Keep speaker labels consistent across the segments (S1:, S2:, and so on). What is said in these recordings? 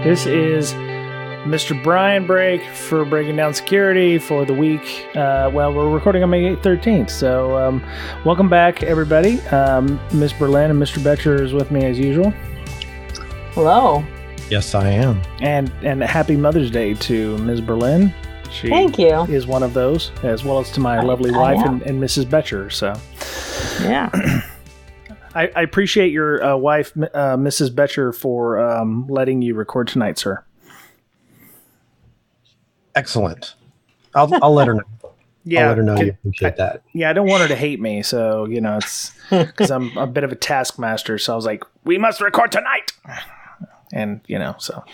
S1: This is Mr. Brian Brake for Breaking Down Security for the week. We're recording on May 13th, so welcome back, everybody. Ms. Berlin and Mr. Betcher is with me as usual.
S2: Hello.
S3: Yes, I am.
S1: And happy Mother's Day to Ms. Berlin.
S2: Thank you.
S1: Is one of those, as well as to my lovely wife and Mrs. Betcher. So,
S2: yeah.
S1: I appreciate your wife, Mrs. Betcher, for letting you record tonight, sir.
S3: Excellent. I'll let her know.
S1: Yeah,
S3: I'll let her know you appreciate that.
S1: Yeah, I don't want her to hate me, so it's because I'm a bit of a taskmaster. So I was like, we must record tonight, and so.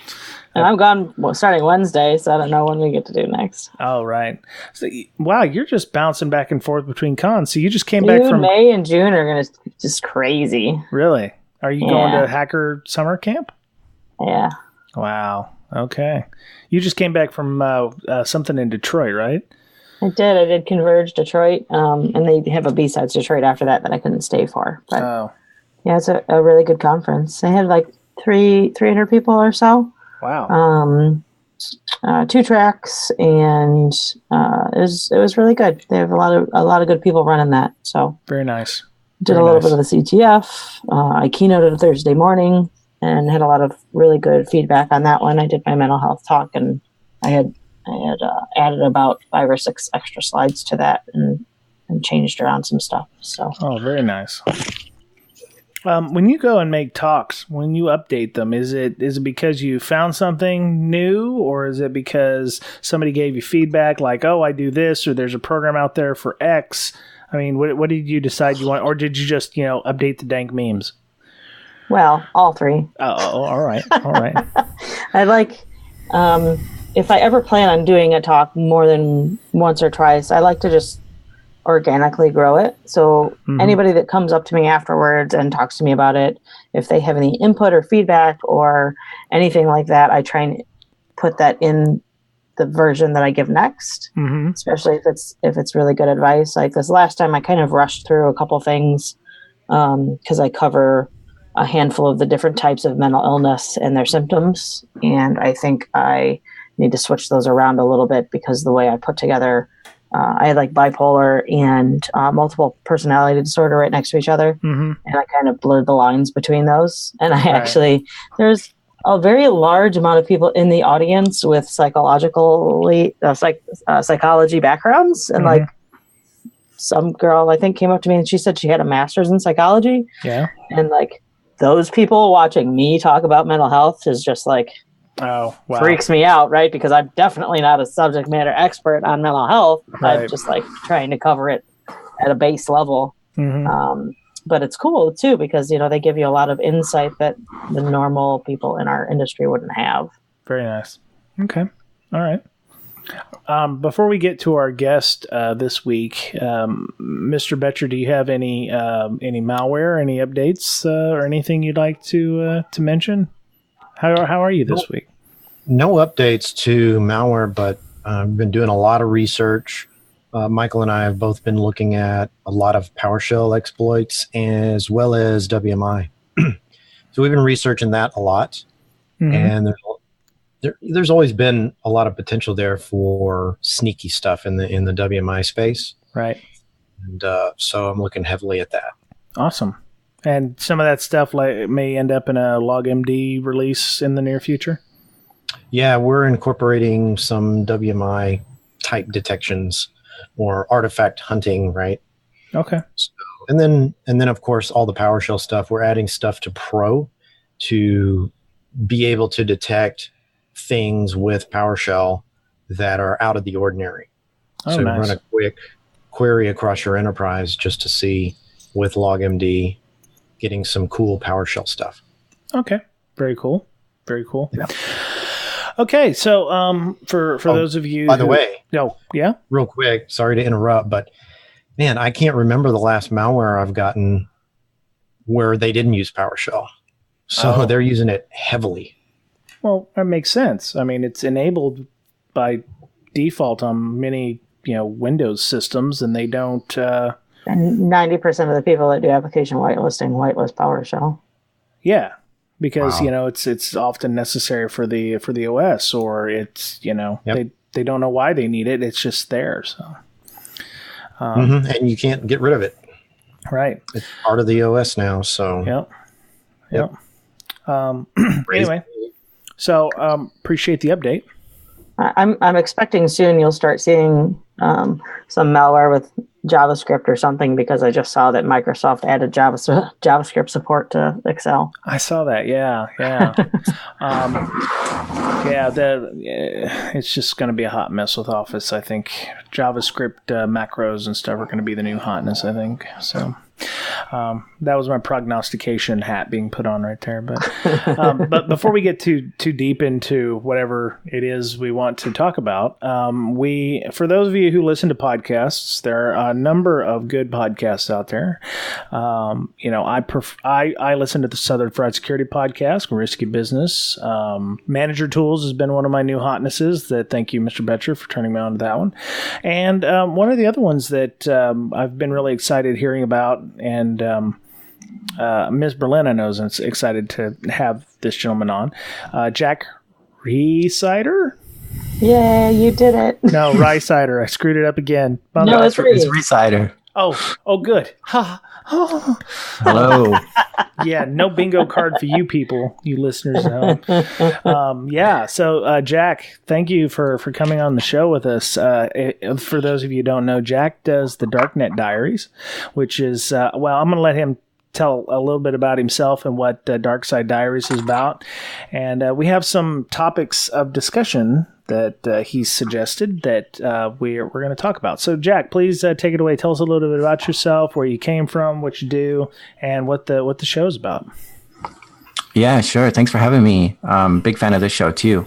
S2: And I'm gone starting Wednesday, so I don't know when we get to do next.
S1: Oh, right. So, wow, you're just bouncing back and forth between cons. So you just came back from...
S2: May and June are going to just crazy.
S1: Really? Are you going to Hacker Summer Camp?
S2: Yeah.
S1: Wow. Okay. You just came back from something in Detroit, right?
S2: I did. I did Converge Detroit, and they have a B-Sides Detroit after that I couldn't stay for. But yeah, it's a really good conference. They had like 300 people or so.
S1: Wow.
S2: 2 tracks, and it was really good. They have a lot of good people running that. So
S1: very nice.
S2: Did a little bit of the CTF. I keynoted Thursday morning and had a lot of really good feedback on that one. I did my mental health talk, and I had added about 5 or 6 extra slides to that and changed around some stuff. So
S1: very nice. When you go and make talks, when you update them, is it because you found something new, or is it because somebody gave you feedback like, oh, I do this, or there's a program out there for X? I mean, what did you decide you want, or did you just, update the dank memes?
S2: Well, all 3.
S1: Oh, all right.
S2: I like, if I ever plan on doing a talk more than once or twice, I like to just organically grow it. So anybody that comes up to me afterwards and talks to me about it, if they have any input or feedback or anything like that, I try and put that in the version that I give next, especially if it's really good advice. Like this last time, I kind of rushed through a couple things because I cover a handful of the different types of mental illness and their symptoms. And I think I need to switch those around a little bit because the way I put together I had like bipolar and multiple personality disorder right next to each other. And I kind of blurred the lines between those. And I actually, there's a very large amount of people in the audience with psychology backgrounds. And like some girl, I think, came up to me and she said she had a master's in psychology.
S1: Yeah.
S2: And like those people watching me talk about mental health is just like,
S1: oh, wow.
S2: Freaks me out, right? Because I'm definitely not a subject matter expert on mental health. Right. I'm just like trying to cover it at a base level. But it's cool too because they give you a lot of insight that the normal people in our industry wouldn't have.
S1: Very nice. Okay. All right. Before we get to our guest this week, Mr. Betcher, do you have any malware, any updates, or anything you'd like to mention? How are you this week?
S3: No updates to malware, but I've been doing a lot of research. Michael and I have both been looking at a lot of PowerShell exploits as well as WMI. So we've been researching that a lot. And there's always been a lot of potential there for sneaky stuff in the WMI space.
S1: Right.
S3: And so I'm looking heavily at that.
S1: Awesome. And some of that stuff may end up in a LogMD release in the near future?
S3: Yeah, we're incorporating some WMI type detections or artifact hunting, right?
S1: Okay.
S3: So, and then of course all the PowerShell stuff. We're adding stuff to Pro to be able to detect things with PowerShell that are out of the ordinary.
S1: Oh,
S3: so
S1: nice.
S3: Run a quick query across your enterprise just to see with LogMD getting some cool PowerShell stuff.
S1: Okay. Very cool.
S3: Yeah.
S1: Okay, so for those of you,
S3: by the way,
S1: yeah,
S3: real quick, sorry to interrupt, but man, I can't remember the last malware I've gotten where they didn't use PowerShell, so they're using it heavily. Well,
S1: that makes sense. I mean, it's enabled by default on many Windows systems, and they don't.
S2: And 90% of the people that do application whitelisting whitelist PowerShell.
S1: Yeah. because it's often necessary for the OS, or it's they don't know why they need it. It's just there. So
S3: and you can't get rid of it.
S1: Right.
S3: It's part of the OS now. So
S1: Yep. Anyway, so appreciate the update.
S2: I'm expecting soon you'll start seeing some malware with JavaScript or something, because I just saw that Microsoft added JavaScript support to Excel.
S1: I saw that. Yeah. It's just going to be a hot mess with Office. I think JavaScript macros and stuff are going to be the new hotness, I think. So that was my prognostication hat being put on right there. But before we get too deep into whatever it is we want to talk about, for those of you who listen to podcasts, there are a number of good podcasts out there. I listen to the Southern Fried Security podcast, Risky Business. Manager Tools has been one of my new hotnesses. Thank you, Mr. Betcher, for turning me on to that one. And one of the other ones that I've been really excited hearing about, and Ms. Berlin, I know, is excited to have this gentleman on. Jack Rhysider?
S2: Yeah, you did it.
S1: No, Rhysider. I screwed it up again.
S2: No, it's
S4: Rhysider.
S1: Oh, good.
S4: Hello.
S1: Yeah, no bingo card for you people, you listeners at home. So Jack, thank you for coming on the show with us. For those of you who don't know, Jack does the DarkNet Diaries, which is, I'm going to let him tell a little bit about himself and what DarkSide Diaries is about. And we have some topics of discussion that he's suggested that we're going to talk about. So, Jack, please take it away. Tell us a little bit about yourself, where you came from, what you do, and what the show's about.
S4: Yeah, sure. Thanks for having me. Big fan of this show, too.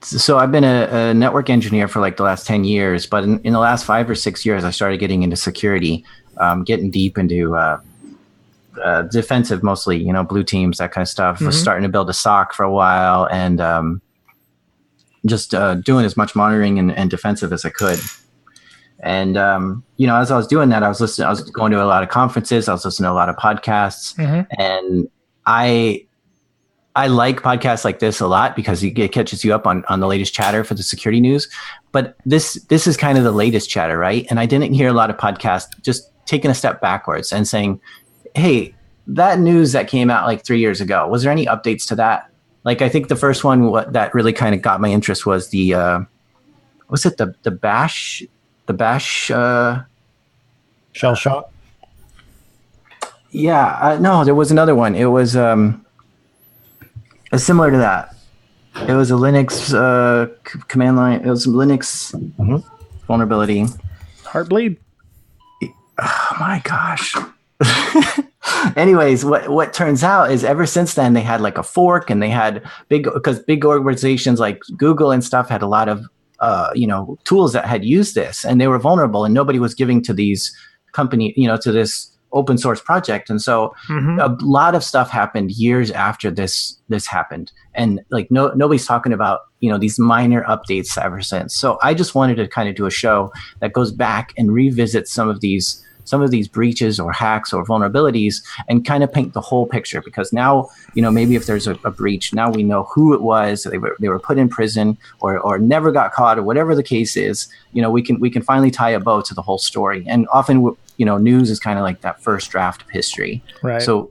S4: So I've been a network engineer for like the last 10 years, but in the last 5 or 6 years, I started getting into security, getting deep into defensive, mostly, blue teams, that kind of stuff. Mm-hmm. Was starting to build a SOC for a while, and just doing as much monitoring and defensive as I could. And, as I was doing that, I was going to a lot of conferences. I was listening to a lot of podcasts. Mm-hmm. And I like podcasts like this a lot because it catches you up on the latest chatter for the security news. But this is kind of the latest chatter, right? And I didn't hear a lot of podcasts just taking a step backwards and saying, hey, that news that came out like 3 years ago, was there any updates to that? Like, I think the first one that really kind of got my interest was the bash
S3: shell shock.
S4: Yeah, no, there was another one. It was similar to that. It was a Linux command line. It was some Linux vulnerability.
S1: Heartbleed.
S4: Oh my gosh. Anyways, what turns out is ever since then they had like a fork, and they had big organizations like Google and stuff had a lot of tools that had used this, and they were vulnerable, and nobody was giving to these company, to this open source project. And so a lot of stuff happened years after this happened, and like nobody's talking about these minor updates ever since. So I just wanted to kind of do a show that goes back and revisit some of these breaches or hacks or vulnerabilities and kind of paint the whole picture, because now, maybe if there's a breach, now we know who it was. They were put in prison or never got caught, or whatever the case is. We can finally tie a bow to the whole story. And often, news is kind of like that first draft of history. Right. So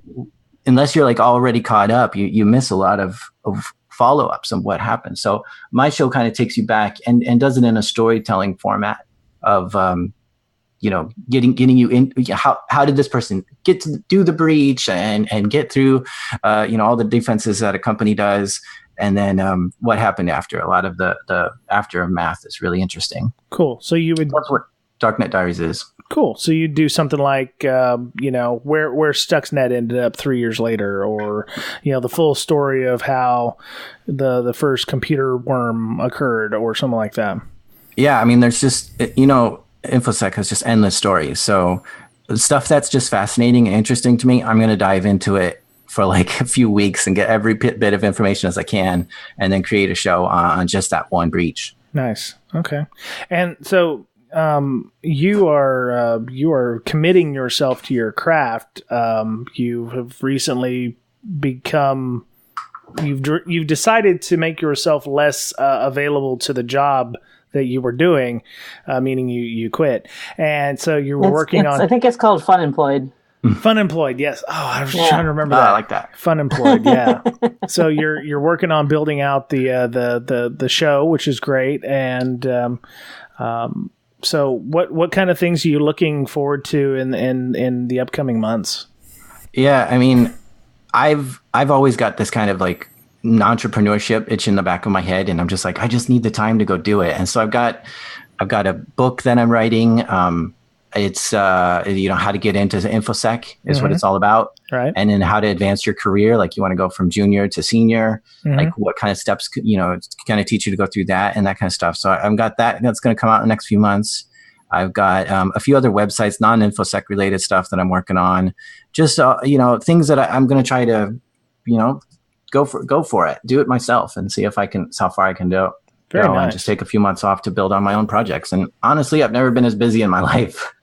S4: unless you're like already caught up, you miss a lot of follow-ups of what happened. So my show kind of takes you back and does it in a storytelling format of, getting you in, how did this person get to do the breach and get through, all the defenses that a company does. And then what happened after. A lot of the aftermath is really interesting.
S1: Cool. So
S4: that's what DarkNet Diaries is.
S1: Cool. So you do something like, where Stuxnet ended up 3 years later, or, the full story of how the first computer worm occurred, or something like that. Yeah.
S4: I mean, there's just, InfoSec has just endless stories. So stuff that's just fascinating and interesting to me, I'm going to dive into it for like a few weeks and get every bit of information as I can, and then create a show on just that one breach.
S1: Nice. Okay. And so you are committing yourself to your craft. You have recently become you've decided to make yourself less available to the job that you were doing, meaning you quit, and so you were working on.
S2: I think it's called Fun Employed.
S1: Fun Employed, yes. Oh, I was trying to remember that.
S4: I like that.
S1: Fun Employed, yeah. So you're working on building out the show, which is great, and so what kind of things are you looking forward to in the upcoming months?
S4: Yeah, I mean, I've always got this kind of like entrepreneurship itch in the back of my head, and I'm just like, I just need the time to go do it. And so I've got a book that I'm writing. It's how to get into infosec is what it's all about,
S1: right?
S4: And then how to advance your career, like you want to go from junior to senior, like what kind of steps it's kind of teach you to go through that and that kind of stuff. So I've got that's going to come out in the next few months. I've got a few other websites, non-infosec related stuff that I'm working on. Just things that I'm going to try to go for it, do it myself, and see if I can how far I can do it.
S1: Very nice.
S4: And just take a few months off to build on my own projects. And honestly, I've never been as busy in my life.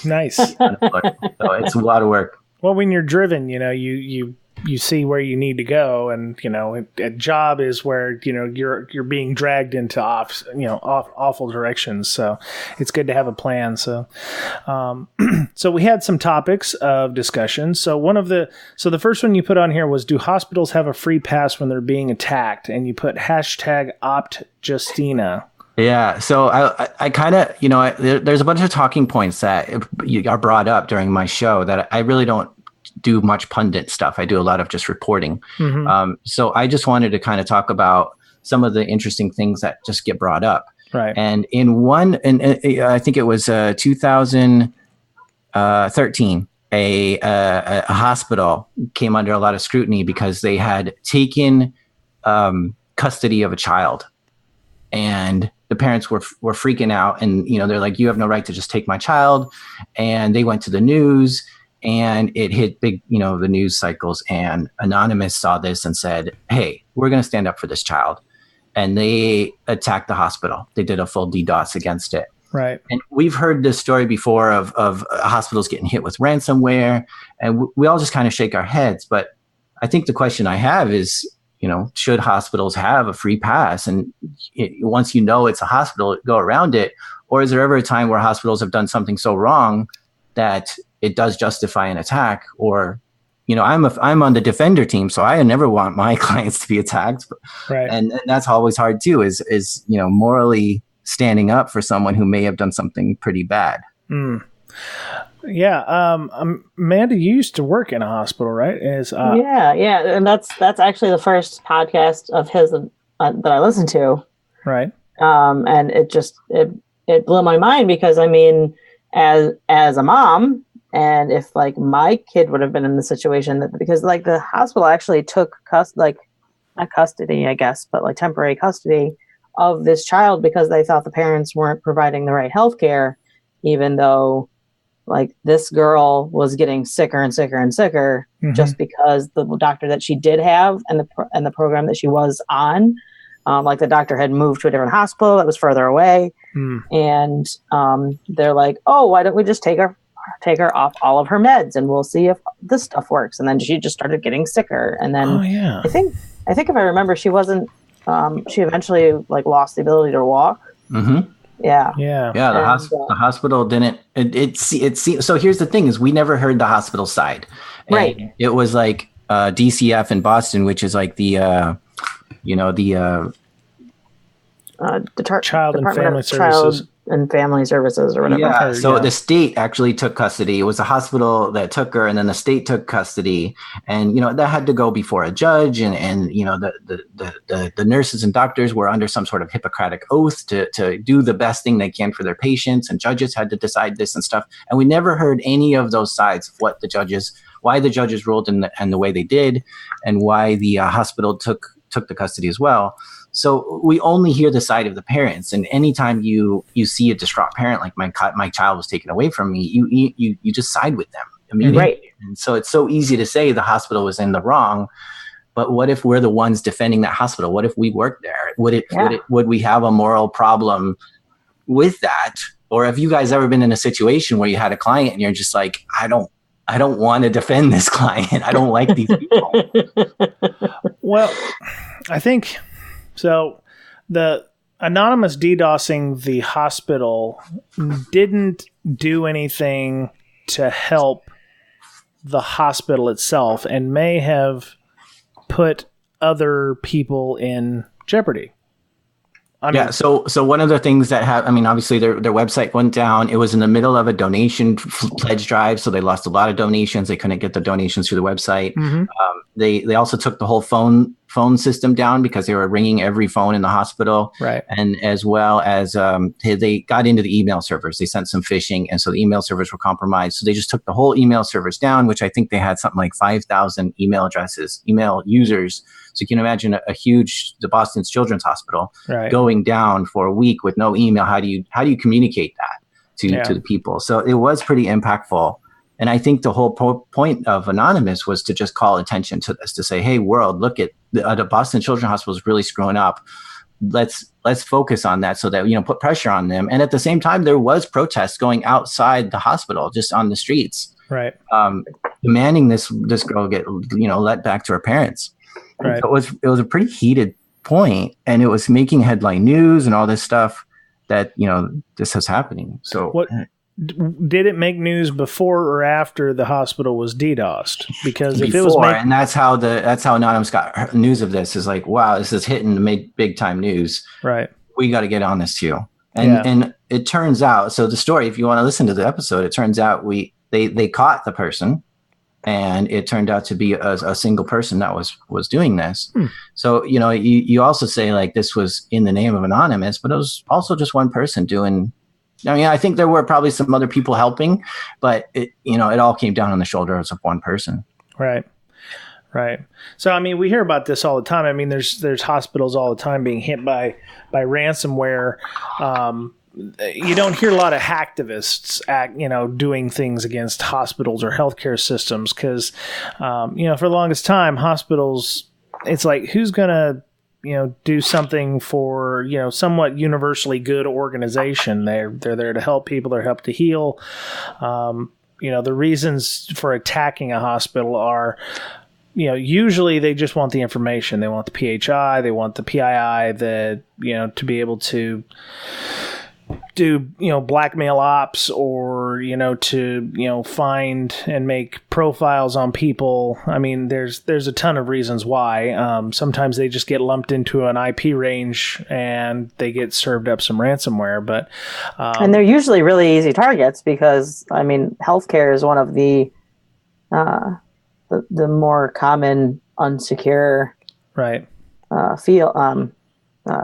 S1: Nice.
S4: So it's a lot of work.
S1: Well, when you're driven, you see where you need to go, and a job is where you're being dragged into awful directions. So it's good to have a plan. So so we had some topics of discussion. So the first one you put on here was, do hospitals have a free pass when they're being attacked? And you put #OPJUSTINA.
S4: Yeah. So I kind of, there's a bunch of talking points that are brought up during my show that I really don't do much pundit stuff. I do a lot of just reporting. So I just wanted to kind of talk about some of the interesting things that just get brought up.
S1: Right.
S4: And I think it was 2013, a hospital came under a lot of scrutiny because they had taken custody of a child. And the parents were freaking out, and they're like, "You have no right to just take my child." And they went to the news, and it hit big, the news cycles. And Anonymous saw this and said, "Hey, we're going to stand up for this child." And they attacked the hospital. They did a full DDoS against it.
S1: Right. And
S4: we've heard this story before of hospitals getting hit with ransomware, and we all just kind of shake our heads. But I think the question I have is, should hospitals have a free pass? And once it's a hospital, go around it? Or is there ever a time where hospitals have done something so wrong that it does justify an attack? Or, I'm on the defender team, so I never want my clients to be attacked.
S1: Right.
S4: And that's always hard too, is morally standing up for someone who may have done something pretty bad.
S1: Yeah. Amanda, you used to work in a hospital, right?
S2: Yeah. And that's actually the first podcast of his that I listened to.
S1: Right.
S2: And it blew my mind because, as a mom, and if my kid would have been in the situation because the hospital actually took not custody, I guess, but temporary custody of this child because they thought the parents weren't providing the right health care, even though this girl was getting sicker and sicker and sicker just because the doctor that she did have and the program that she was on, the doctor had moved to a different hospital that was further away. And they're like, "Oh, why don't we just take her off all of her meds and we'll see if this stuff works." And then she just started getting sicker. And then I think if I remember, she wasn't, she eventually lost the ability to walk. Yeah.
S4: The hospital didn't. It so here's the thing: is we never heard the hospital side.
S2: Right.
S4: And it was DCF in Boston, which is the
S1: Child and Family Services.
S2: And Family Services or whatever.
S4: Yeah. So the state actually took custody. It was the hospital that took her, and then the state took custody. And that had to go before a judge, and the nurses and doctors were under some sort of Hippocratic oath to do the best thing they can for their patients, and judges had to decide this and stuff. And we never heard any of those sides of why the judges ruled in the way they did, and why the hospital took the custody as well. So we only hear the side of the parents, and anytime you see a distraught parent like my child was taken away from me, you just side with them immediately.
S2: Right.
S4: And so it's so easy to say the hospital was in the wrong, but what if we're the ones defending that hospital? What if we worked there? Would we have a moral problem with that? Or have you guys ever been in a situation where you had a client and you're just like, I don't I don't want to defend this client. I don't like these people.
S1: Well, I think so. The anonymous DDoSing the hospital didn't do anything to help the hospital itself and may have put other people in jeopardy.
S4: So one of the things that obviously their website went down. It was in the middle of a donation pledge drive, so they lost a lot of donations. They couldn't get the donations through the website. Mm-hmm. They also took the whole phone system down because they were ringing every phone in the hospital.
S1: Right.
S4: And as well as they got into the email servers. They sent some phishing, and so the email servers were compromised. So they just took the whole email servers down, which I think they had something like 5,000 email addresses, email users. So you can imagine the Boston Children's Hospital going down for a week with no email. How do you communicate that to the people? So it was pretty impactful. And I think the whole point of Anonymous was to just call attention to this, to say, hey, world, look at the Boston Children's Hospital is really screwing up. Let's focus on that so that, put pressure on them. And at the same time, there was protests going outside the hospital, just on the streets, demanding this girl get, let back to her parents. Right. So it was a pretty heated point, and it was making headline news and all this stuff that, this was happening. So
S1: what did it make news before or after the hospital was DDoSed? Because if it was
S4: and that's how Anonymous got news of this, is like, wow, this is hitting the big time news.
S1: Right.
S4: We got to get on this too. And it turns out, so the story, if you want to listen to the episode, it turns out they caught the person. And it turned out to be a single person that was doing this. So, you also say like this was in the name of Anonymous, but it was also just one person doing. I think there were probably some other people helping, but it all came down on the shoulders of one person.
S1: Right. So, we hear about this all the time. There's hospitals all the time being hit by ransomware. You don't hear a lot of hacktivists doing things against hospitals or healthcare systems because, for the longest time, hospitals, it's like, who's going to, do something for, somewhat universally good organization. They're there to help people. They're help to heal. The reasons for attacking a hospital are, usually they just want the information. They want the PHI. They want the PII to be able to do blackmail ops or to find and make profiles on people. There's a ton of reasons why. Sometimes they just get lumped into an IP range and they get served up some ransomware. But
S2: and they're usually really easy targets because healthcare is one of the more common unsecure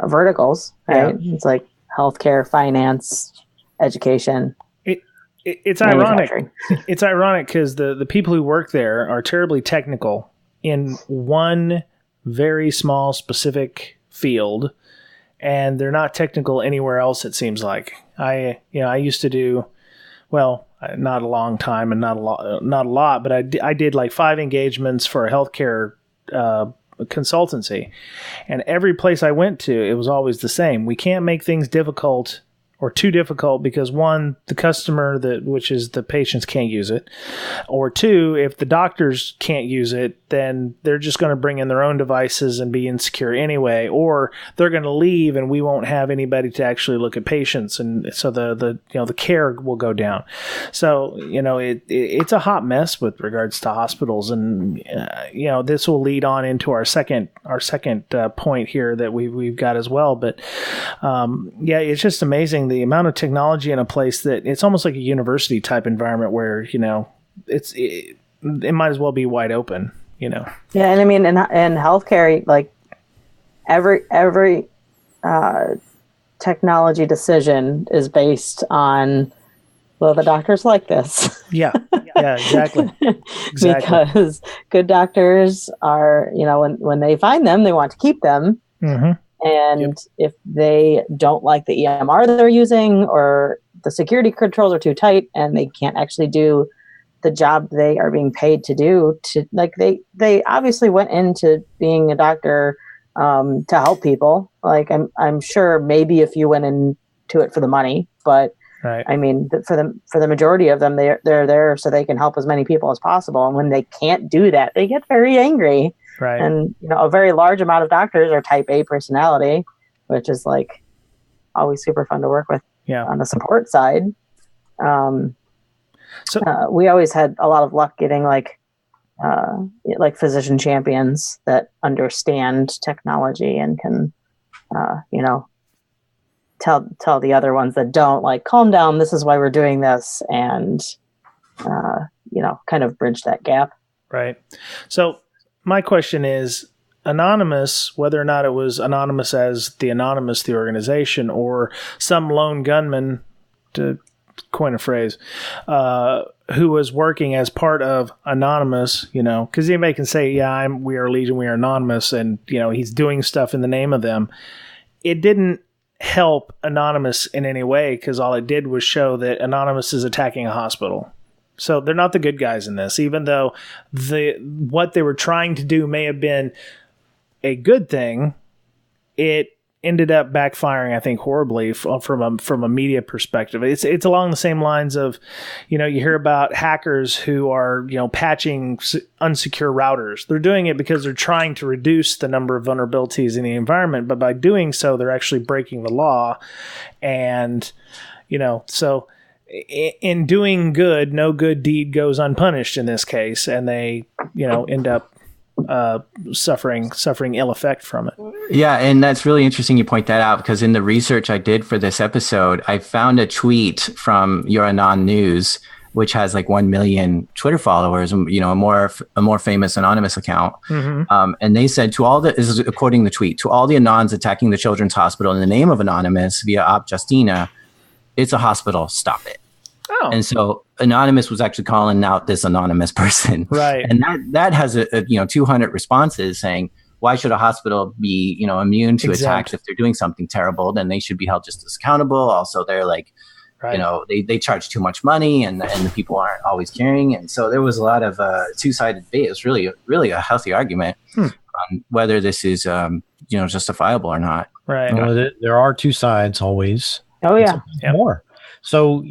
S2: verticals. Right, It's like healthcare, finance, education.
S1: It's ironic. It's ironic because the people who work there are terribly technical in one very small specific field, and they're not technical anywhere else. It seems like I used to do not a long time and not a lot, but I did like 5 engagements for a healthcare consultancy, and every place I went to, it was always the same. We can't make things difficult or too difficult because one, the customer which is the patients can't use it, or two, if the doctors can't use it, then they're just going to bring in their own devices and be insecure anyway, or they're going to leave and we won't have anybody to actually look at patients, and so the care will go down. So it's a hot mess with regards to hospitals, and this will lead on into our second point here that we've got as well. But it's just amazing the amount of technology in a place that it's almost like a university type environment where it might as well be wide open. Yeah, and
S2: in healthcare, like every technology decision is based on, well, the doctors like this.
S1: Yeah, exactly.
S2: Because good doctors are, when they find them, they want to keep them. Mm-hmm. And if they don't like the EMR they're using, or the security controls are too tight and they can't actually do the job they are being paid to do, they obviously went into being a doctor to help people. Like I'm sure maybe if you went into it for the money, but
S1: Right.
S2: I mean, for the majority of them, they're there so they can help as many people as possible. And when they can't do that, they get very angry.
S1: Right.
S2: And a very large amount of doctors are type A personality, which is like always super fun to work with.
S1: Yeah.
S2: On the support side, we always had a lot of luck getting like physician champions that understand technology and can, tell the other ones that don't, like, calm down, this is why we're doing this, and kind of bridge that gap.
S1: Right. So my question is, Anonymous, whether or not it was Anonymous as the organization, or some lone gunman, to coin a phrase, who was working as part of Anonymous, because anybody can say, yeah, we are Legion, we are Anonymous, and, he's doing stuff in the name of them. It didn't help Anonymous in any way, because all it did was show that Anonymous is attacking a hospital. So they're not the good guys in this, even though what they were trying to do may have been a good thing. It ended up backfiring, I think, horribly from a media perspective. It's along the same lines of, you hear about hackers who are, patching unsecure routers. They're doing it because they're trying to reduce the number of vulnerabilities in the environment, but by doing so, they're actually breaking the law. And, so in doing good, no good deed goes unpunished in this case, and they, end up suffering ill effect from it.
S4: Yeah, and that's really interesting you point that out, because in the research I did for this episode, I found a tweet from Your Anon News, which has like 1 million Twitter followers, a more famous anonymous account. Mm-hmm. And they said, this is according to the tweet, to all the Anons attacking the Children's Hospital in the name of Anonymous via OPJUSTINA, it's a hospital, stop it. Oh. And so Anonymous was actually calling out this anonymous person.
S1: Right.
S4: And that has 200 responses saying, why should a hospital be, immune to attacks if they're doing something terrible? Then they should be held just as accountable. Also, they're like, right. They charge too much money, and the people aren't always caring. And so there was a lot of two-sided debate. It was really, really a healthy argument on whether this is, justifiable or not.
S1: Right.
S3: Well, there are two sides always.
S2: Oh, yeah.
S3: More. So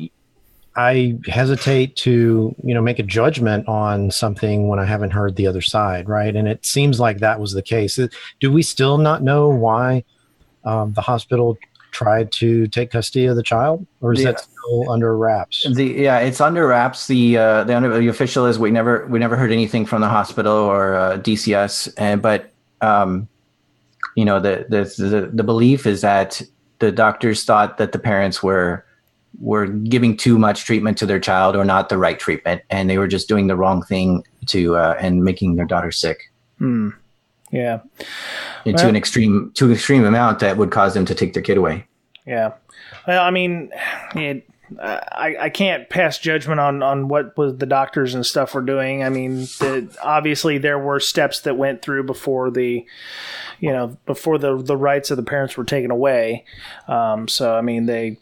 S3: I hesitate to, make a judgment on something when I haven't heard the other side, right? And it seems like that was the case. Do we still not know why the hospital tried to take custody of the child, or is that still under wraps?
S4: It's under wraps. The official is we never heard anything from the hospital or DCS, but the belief is that the doctors thought that the parents were giving too much treatment to their child, or not the right treatment, and they were just doing the wrong thing and making their daughter sick.
S1: Yeah.
S4: To an extreme amount that would cause them to take their kid away.
S1: Yeah. Well, I mean, I can't pass judgment on what was the doctors and stuff were doing. I mean, obviously there were steps that went through before the rights of the parents were taken away. So, I mean, they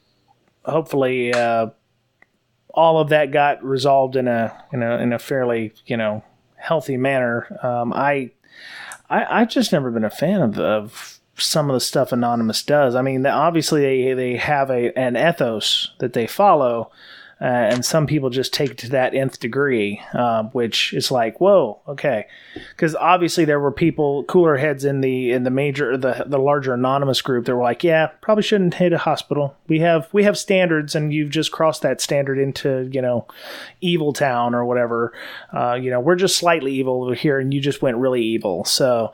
S1: hopefully all of that got resolved in a fairly, healthy manner. I've just never been a fan of some of the stuff Anonymous does. I mean, obviously they have an ethos that they follow, and some people just take it to that nth degree, which is like, whoa, okay. Because obviously there were people, cooler heads in the larger Anonymous group that were like, yeah, probably shouldn't hit a hospital. We have standards, and you've just crossed that standard into, evil town or whatever. We're just slightly evil over here, and you just went really evil. So,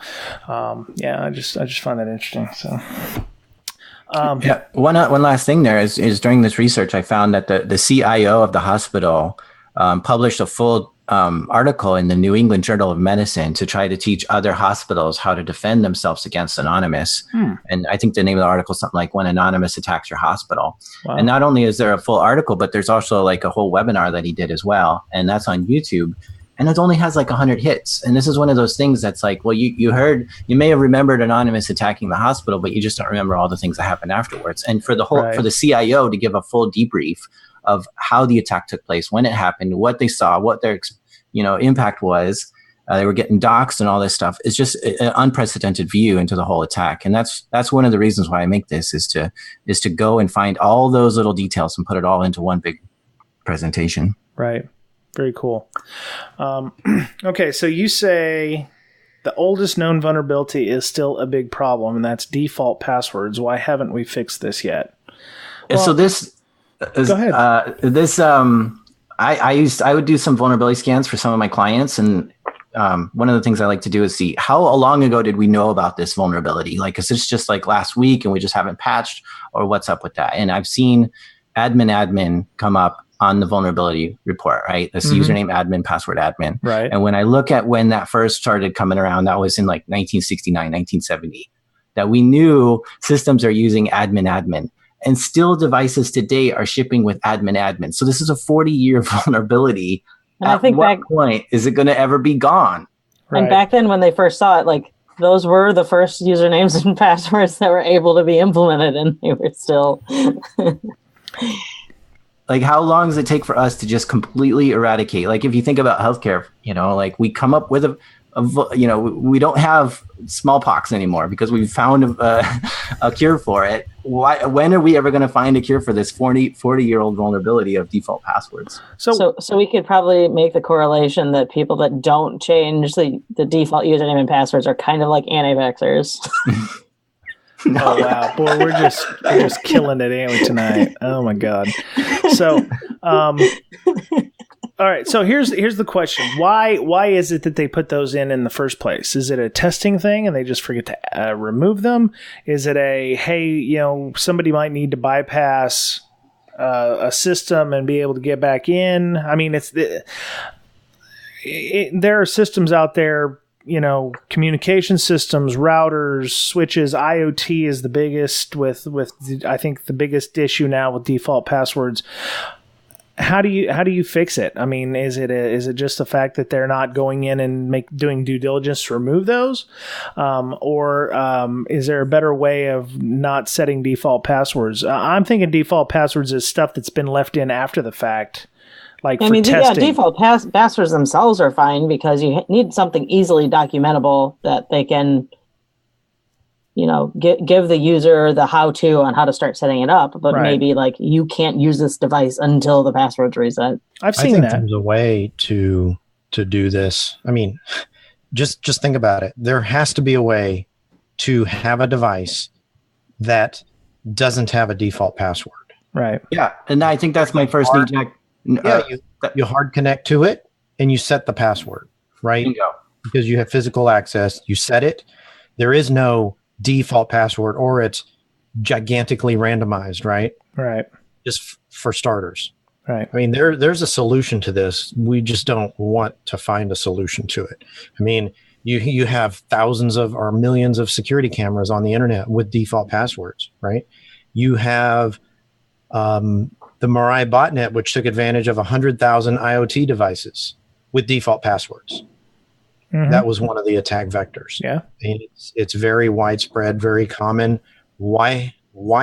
S1: I just find that interesting. So.
S4: One last thing there is during this research, I found that the CIO of the hospital published a full article in the New England Journal of Medicine to try to teach other hospitals how to defend themselves against Anonymous. And I think the name of the article is something like When Anonymous Attacks Your Hospital. Wow. And not only is there a full article, but there's also like a whole webinar that he did as well. And that's on YouTube. And it only has like 100 hits. And this is one of those things that's like, well, you may have remembered Anonymous attacking the hospital, but you just don't remember all the things that happened afterwards. And for the CIO to give a full debrief of how the attack took place, when it happened, what they saw, what their impact was, They were getting doxxed and all this stuff. It's just an unprecedented view into the whole attack. And that's one of the reasons why I make this is to go and find all those little details and put it all into one big presentation.
S1: Right. Very cool. Okay. So you say the oldest known vulnerability is still a big problem, and that's default passwords. Why haven't we fixed this yet?
S4: Well, so this is,
S1: go ahead.
S4: I would do some vulnerability scans for some of my clients, and one of the things I like to do is see how long ago did we know about this vulnerability? Like, is this just like last week and we just haven't patched, or what's up with that? And I've seen admin come up on the vulnerability report, right? This username admin, password admin.
S1: Right.
S4: And when I look at when that first started coming around, that was in like 1969, 1970, that we knew systems are using admin. And still devices today are shipping with admin. So this is a 40-year vulnerability.
S2: And I think
S4: what point is it going to ever be gone?
S2: Right. And back then when they first saw it, like those were the first usernames and passwords that were able to be implemented, and they were still...
S4: Like, how long does it take for us to just completely eradicate? Like, if you think about healthcare, like we come up with we don't have smallpox anymore because we've found a cure for it. When are we ever going to find a cure for this 40-year-old vulnerability of default passwords?
S2: So we could probably make the correlation that people that don't change the default username and passwords are kind of like anti-vaxxers.
S1: No. Oh wow, boy, we're just killing it, ain't we, tonight? Oh my god. So, all right. So here's the question: Why is it that they put those in the first place? Is it a testing thing and they just forget to remove them? Is it somebody might need to bypass a system and be able to get back in? I mean, there are systems out there. Communication systems, routers, switches, IoT is the biggest with I think the biggest issue now with default passwords. How do you fix it? I mean, is it just the fact that they're not going in and doing due diligence to remove those, or is there a better way of not setting default passwords? I'm thinking default passwords is stuff that's been left in after the fact.
S2: Default passwords themselves are fine because you need something easily documentable that they can, give the user the how-to on how to start setting it up. But maybe like you can't use this device until the password's reset.
S1: I
S3: think there's a way to do this. I mean, just think about it. There has to be a way to have a device that doesn't have a default password.
S1: Right.
S4: Yeah, and I think that's my first need, Jack.
S3: You hard connect to it and you set the password, right?
S4: Bingo.
S3: Because you have physical access, you set it. There is no default password, or it's gigantically randomized, right?
S1: Right.
S3: Just for starters.
S1: Right.
S3: I mean, there's a solution to this. We just don't want to find a solution to it. I mean, you have thousands of or millions of security cameras on the internet with default passwords, right? You have the Mirai botnet, which took advantage of 100,000 IoT devices with default passwords. Mm-hmm. That was one of the attack vectors.
S1: Yeah,
S3: and it's very widespread, very common. Why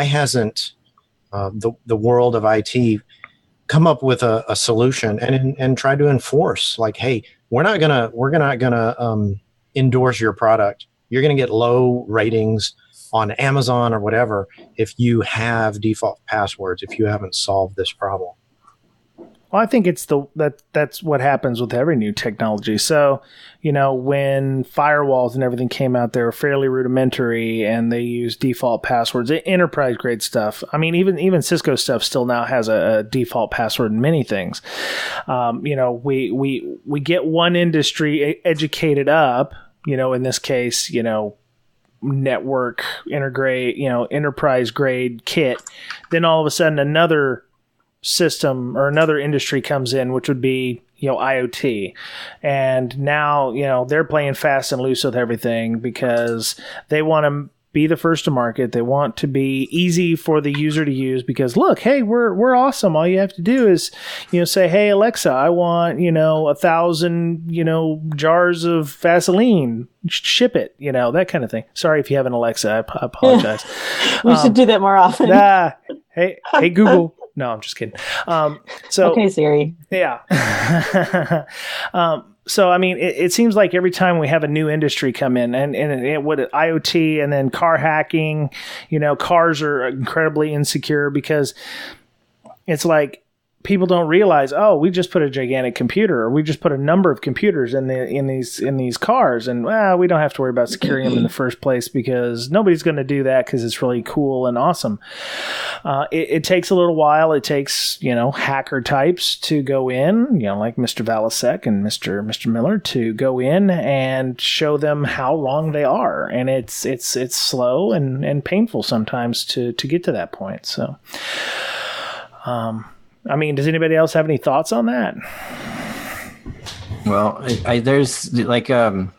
S3: hasn't the world of IT come up with a solution and try to enforce, like, hey, we're not gonna endorse your product. You're gonna get low ratings on Amazon or whatever if you have default passwords, if you haven't solved this problem.
S1: Well, I think it's that's what happens with every new technology. So, when firewalls and everything came out, they were fairly rudimentary and they used default passwords, enterprise grade stuff. I mean, even Cisco stuff still now has a default password in many things. We get one industry educated up, in this case, network integrate, enterprise grade kit. Then all of a sudden another system or another industry comes in, which would be, IoT. And now, they're playing fast and loose with everything because they want to be the first to market. They want to be easy for the user to use because look, hey, we're awesome. All you have to do is, say, hey, Alexa, I want, 1,000, jars of Vaseline, ship it, that kind of thing. Sorry if you have an Alexa, I apologize.
S2: We should do that more often.
S1: Hey, Google. No, I'm just kidding.
S2: Okay, Siri.
S1: Yeah. So, I mean, it seems like every time we have a new industry come in and what IoT and then car hacking, cars are incredibly insecure because it's like people don't realize, oh, we just put a gigantic computer or we just put a number of computers in these cars and we don't have to worry about securing them in the first place because nobody's going to do that because it's really cool and awesome. It takes a little while. It takes, hacker types to go in, like Mr. Valasek and Mr. Miller to go in and show them how wrong they are. And it's slow and painful sometimes to get to that point. So, I mean, does anybody else have any thoughts on that?
S4: Well, there's like there's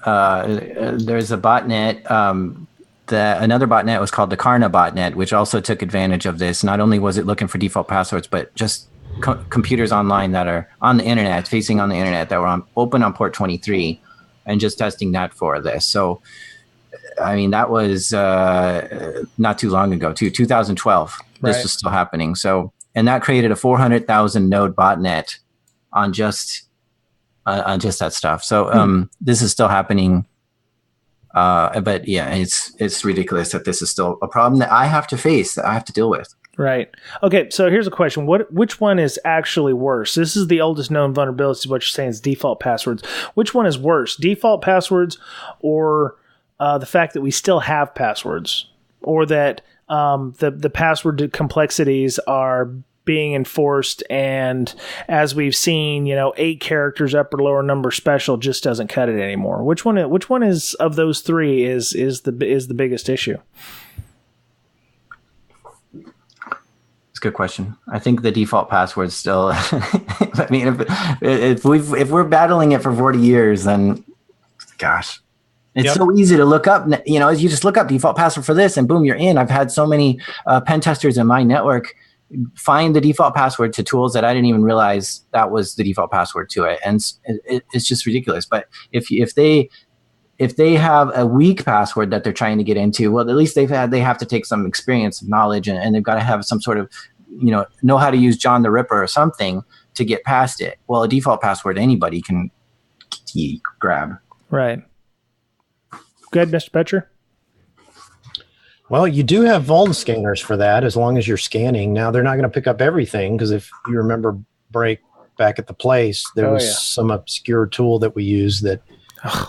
S4: a botnet. Another botnet was called the Karna botnet, which also took advantage of this. Not only was it looking for default passwords, but just computers online that are on the internet, facing on the internet, that were open on port 23, and just testing that for this. So, I mean, that was not too long ago, too. 2012. This was still happening. So. And that created a 400,000 node botnet on just that stuff. So this is still happening. But yeah, it's ridiculous that this is still a problem that I have to face, that I have to deal with.
S1: Right. Okay. So here's a question: which one is actually worse? This is the oldest known vulnerability. What you're saying is default passwords. Which one is worse, default passwords, or the fact that we still have passwords, or that the password complexities are being enforced, and as we've seen, 8 characters upper lower number special just doesn't cut it anymore. Which one is of those three is the biggest issue?
S4: It's a good question. I think the default password still. I mean, if we're battling it for 40 years, then gosh. It's so easy to look up, as you just look up default password for this and boom, you're in. I've had so many pen testers in my network find the default password to tools that I didn't even realize that was the default password to it. And it's just ridiculous. But if they have a weak password that they're trying to get into, well, at least they have to take some experience, knowledge, and they've got to have some sort of, know how to use John the Ripper or something to get past it. Well, a default password anybody can grab.
S1: Right. Good, Mr. Betcher.
S3: Well, you do have vuln scanners for that as long as you're scanning. Now, they're not going to pick up everything because if you remember Break back at the place, there was some obscure tool that we used that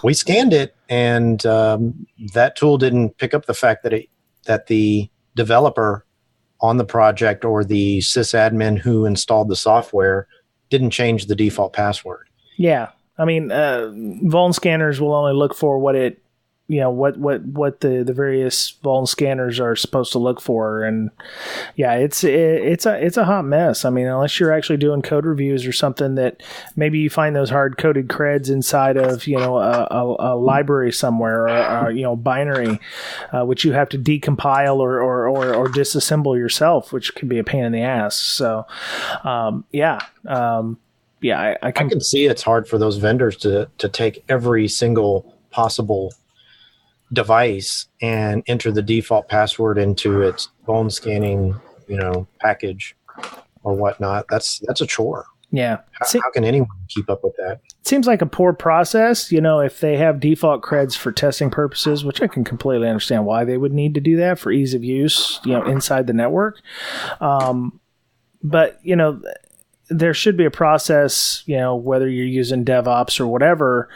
S3: we scanned it, and that tool didn't pick up the fact that the developer on the project or the sysadmin who installed the software didn't change the default password.
S1: Yeah. I mean, vuln scanners will only look for what it what the various vuln scanners are supposed to look for, and it's a hot mess. I mean, unless you're actually doing code reviews or something, that maybe you find those hard coded creds inside of a library somewhere, or binary, which you have to decompile or disassemble yourself, which can be a pain in the ass. So, I can
S3: see it's hard for those vendors to take every single possible device and enter the default password into its vuln scanning, package or whatnot. That's a chore.
S1: Yeah.
S3: How can anyone keep up with that?
S1: It seems like a poor process, if they have default creds for testing purposes, which I can completely understand why they would need to do that for ease of use, inside the network. But, there should be a process, whether you're using DevOps or whatever,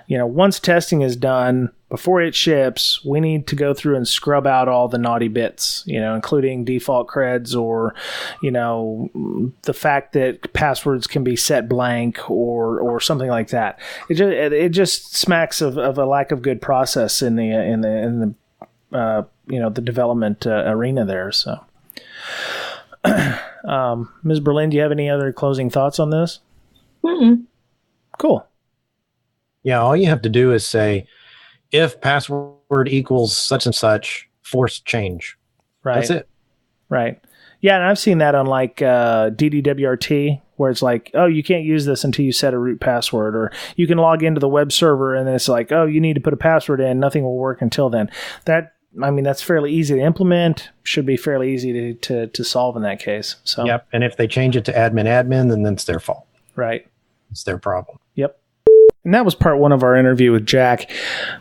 S1: once testing is done, before it ships, we need to go through and scrub out all the naughty bits, including default creds or, the fact that passwords can be set blank or something like that. It just smacks of a lack of good process in the the development arena there. So. Ms. Berlin, do you have any other closing thoughts on this?
S2: Mm-mm.
S1: Cool.
S3: Yeah, all you have to do is say, if password equals such and such, force change.
S1: Right.
S3: That's it.
S1: Right. Yeah, and I've seen that on like DDWRT, where it's like, oh, you can't use this until you set a root password, or you can log into the web server and then it's like, oh, you need to put a password in. Nothing will work until then. That's fairly easy to implement. Should be fairly easy to solve in that case. So.
S3: Yep. And if they change it to admin, then it's their fault.
S1: Right.
S3: It's their problem.
S1: Yep. And that was part 1 of our interview with Jack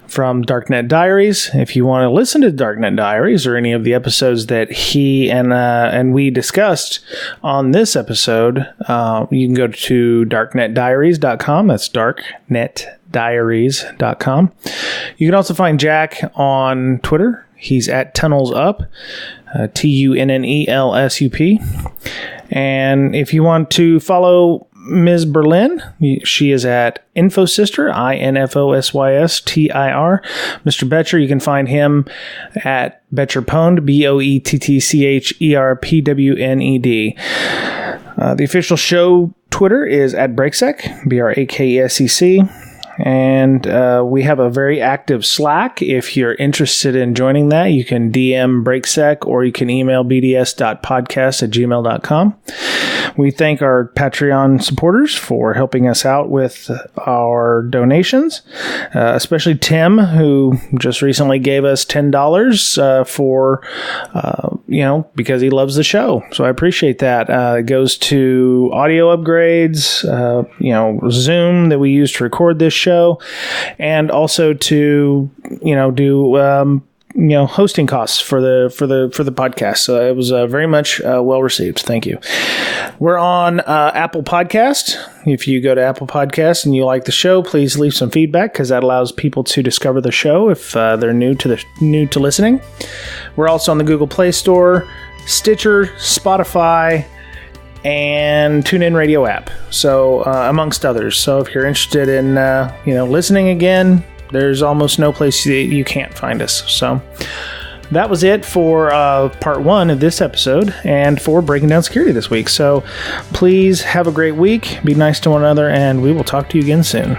S1: from DarkNet Diaries. If you want to listen to DarkNet Diaries or any of the episodes that he and we discussed on this episode, you can go to darknetdiaries.com. That's darknetdiaries.com. You can also find Jack on Twitter. He's at TunnelsUp, TUNNELSUP. And if you want to follow Ms. Berlin, she is at InfoSyster, INFOSYSTIR. Mr. Betcher, you can find him at Betcherpwned, BOETTCHERPWNED. The official show Twitter is at BrakeSec, BRAKESEC. And we have a very active Slack. If you're interested in joining that, you can DM BrakeSec or you can email bds.podcast@gmail.com. We thank our Patreon supporters for helping us out with our donations, especially Tim, who just recently gave us $10 for, because he loves the show. So I appreciate that. It goes to audio upgrades, Zoom that we use to record this show, and also to, do hosting costs for the podcast. So it was very much well received. Thank you. We're on Apple Podcast. If you go to Apple Podcast and you like the show, please leave some feedback because that allows people to discover the show if they're new to listening. We're also on the Google Play Store, Stitcher, Spotify, and TuneIn Radio app. So amongst others. So if you're interested in listening again, there's almost no place that you can't find us. So that was it for part 1 of this episode and for Breaking Down Security this week. So please have a great week. Be nice to one another, and we will talk to you again soon.